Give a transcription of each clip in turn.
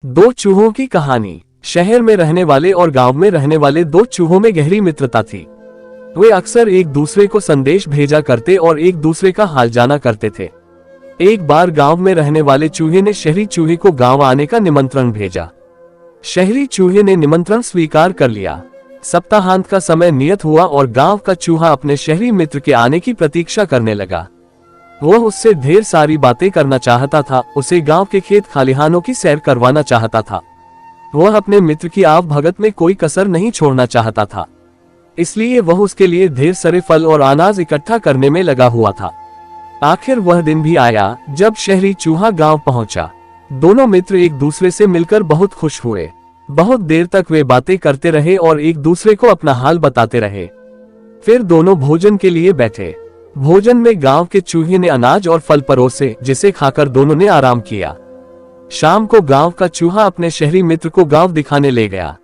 दो चूहों की कहानी। शहर में रहने वाले और गांव में रहने वाले दो चूहों में गहरी मित्रता थी। वे अक्सर एक दूसरे को संदेश भेजा करते और एक दूसरे का हाल जाना करते थे। एक बार गांव में रहने वाले चूहे ने शहरी चूहे को गांव आने का निमंत्रण भेजा। शहरी चूहे ने निमंत्रण स्वीकार कर लिया। सप्ताहांत का समय नियत हुआ और गांव का चूहा अपने शहरी मित्र के आने की प्रतीक्षा करने लगा। वह उससे ढेर सारी बातें करना चाहता था, उसे गांव के खेत खलिहानों की सैर करवाना चाहता था। वह अपने मित्र की आवभगत में कोई कसर नहीं छोड़ना चाहता था, इसलिए वह उसके लिए ढेर सारे फल और अनाज इकट्ठा करने में लगा हुआ था। आखिर वह दिन भी आया जब शहरी चूहा गांव पहुंचा। दोनों मित्र एक दूसरे से मिलकर बहुत खुश हुए। बहुत देर तक वे बातें करते रहे और एक दूसरे को अपना हाल बताते रहे। फिर दोनों भोजन के लिए बैठे। भोजन में गांव के चूहे ने अनाज और फल परोसे, जिसे खाकर दोनों ने आराम किया। शाम को गांव का चूहा अपने शहरी मित्र को गांव दिखाने ले गया।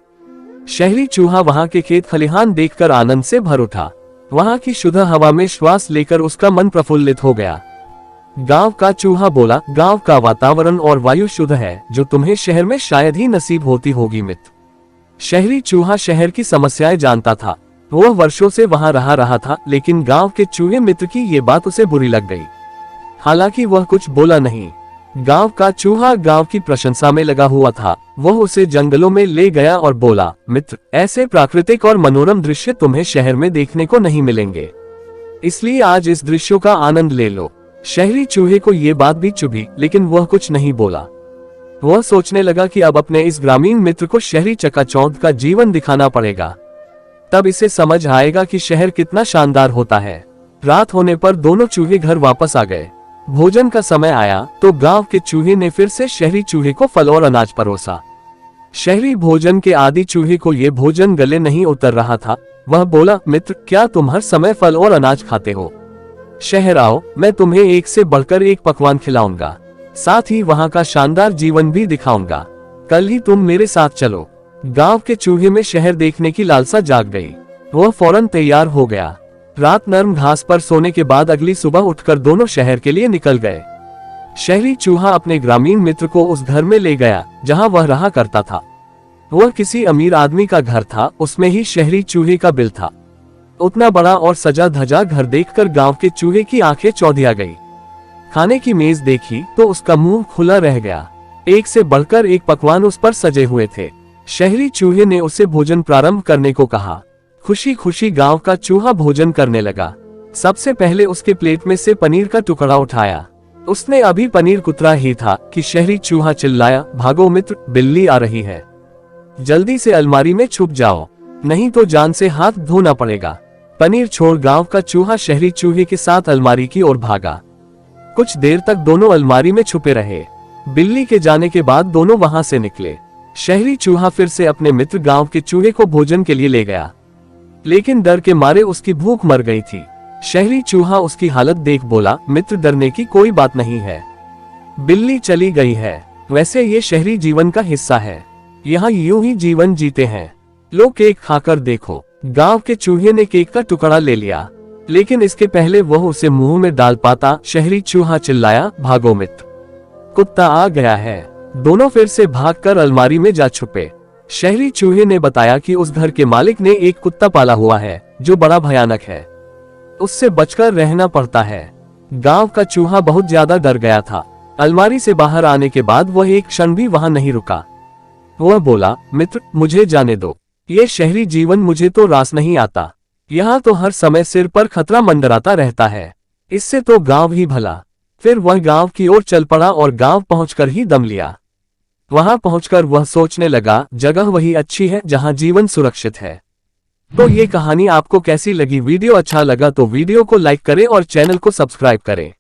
शहरी चूहा वहां के खेत खलिहान देखकर आनंद से भर उठा। वहां की शुद्ध हवा में श्वास लेकर उसका मन प्रफुल्लित हो गया। गांव का चूहा बोला, गांव का वातावरण और वायु शुद्ध है, जो तुम्हें शहर में शायद ही नसीब होती होगी मित्र। शहरी चूहा शहर की समस्याएं जानता था। वह वर्षों से वहां रहा था, लेकिन गांव के चूहे मित्र की ये बात उसे बुरी लग गई। हालांकि वह कुछ बोला नहीं। गांव का चूहा गांव की प्रशंसा में लगा हुआ था। वह उसे जंगलों में ले गया और बोला, मित्र, ऐसे प्राकृतिक और मनोरम दृश्य तुम्हें शहर में देखने को नहीं मिलेंगे, इसलिए आज इस दृश्यों का आनंद ले लो। शहरी चूहे को ये बात भी चुभी, लेकिन वह कुछ नहीं बोला। वह सोचने लगा कि अब अपने इस ग्रामीण मित्र को शहरी चकाचौंध का जीवन दिखाना पड़ेगा, तब इसे समझ आएगा कि शहर कितना शानदार होता है। रात होने पर दोनों चूहे घर वापस आ गए। भोजन का समय आया तो गांव के चूहे ने फिर से शहरी चूहे को फल और अनाज परोसा। शहरी भोजन के आदि चूहे को यह भोजन गले नहीं उतर रहा था। वह बोला, मित्र, क्या तुम हर समय फल और अनाज खाते हो? शहर आओ, मैं तुम्हें एक से बढ़कर एक पकवान खिलाऊंगा, साथ ही वहां का शानदार जीवन भी दिखाऊंगा। कल ही तुम मेरे साथ चलो। गांव के चूहे में शहर देखने की लालसा जाग गई। वह फौरन तैयार हो गया। रात नर्म घास पर सोने के बाद अगली सुबह उठकर दोनों शहर के लिए निकल गए। शहरी चूहा अपने ग्रामीण मित्र को उस घर में ले गया जहां वह रहा करता था। वह किसी अमीर आदमी का घर था। उसमें ही शहरी चूहे का बिल था। उतना बड़ा और सजा धजा घर देखकर गांव के चूहे की आंखें चौंधिया गई। खाने की मेज देखी तो उसका मुंह खुला रह गया। एक से बढ़कर एक पकवान उस पर सजे हुए थे। शहरी चूहे ने उसे भोजन प्रारंभ करने को कहा। खुशी खुशी गांव का चूहा भोजन करने लगा। सबसे पहले उसके प्लेट में से पनीर का टुकड़ा उठाया। उसने अभी पनीर कुतरा ही था कि शहरी चूहा चिल्लाया, भागो मित्र, बिल्ली आ रही है। जल्दी से अलमारी में छुप जाओ, नहीं तो जान से हाथ धोना पड़ेगा। पनीर छोड़ गांव का चूहा शहरी चूहे के साथ अलमारी की ओर भागा। कुछ देर तक दोनों अलमारी में छुपे रहे। बिल्ली के जाने के बाद दोनों वहां से निकले। शहरी चूहा फिर से अपने मित्र गांव के चूहे को भोजन के लिए ले गया, लेकिन डर के मारे उसकी भूख मर गई थी। शहरी चूहा उसकी हालत देख बोला, मित्र, डरने की कोई बात नहीं है। बिल्ली चली गई है, वैसे ये शहरी जीवन का हिस्सा है। यहाँ यूं ही जीवन जीते हैं। लो केक खाकर देखो। गांव के चूहे ने केक का टुकड़ा ले लिया, लेकिन इसके पहले वह उसे मुंह में डाल पाता, शहरी चूहा चिल्लाया, भागो मित्र, कुत्ता आ गया है। दोनों फिर से भागकर अलमारी में जा छुपे। शहरी चूहे ने बताया कि उस घर के मालिक ने एक कुत्ता पाला हुआ है जो बड़ा भयानक है, उससे बचकर रहना पड़ता है। गांव का चूहा बहुत ज्यादा डर गया था। अलमारी से बाहर आने के बाद वह एक क्षण भी वहां नहीं रुका। वह बोला, मित्र, मुझे जाने दो। ये शहरी जीवन मुझे तो रास नहीं आता। यहाँ तो हर समय सिर पर खतरा मंडराता रहता है, इससे तो गांव ही भला। फिर वह गांव की ओर चल पड़ा और गांव पहुंचकर ही दम लिया। वहां पहुंचकर वह सोचने लगा, जगह वही अच्छी है जहां जीवन सुरक्षित है। तो ये कहानी आपको कैसी लगी? वीडियो अच्छा लगा तो वीडियो को लाइक करें और चैनल को सब्सक्राइब करें।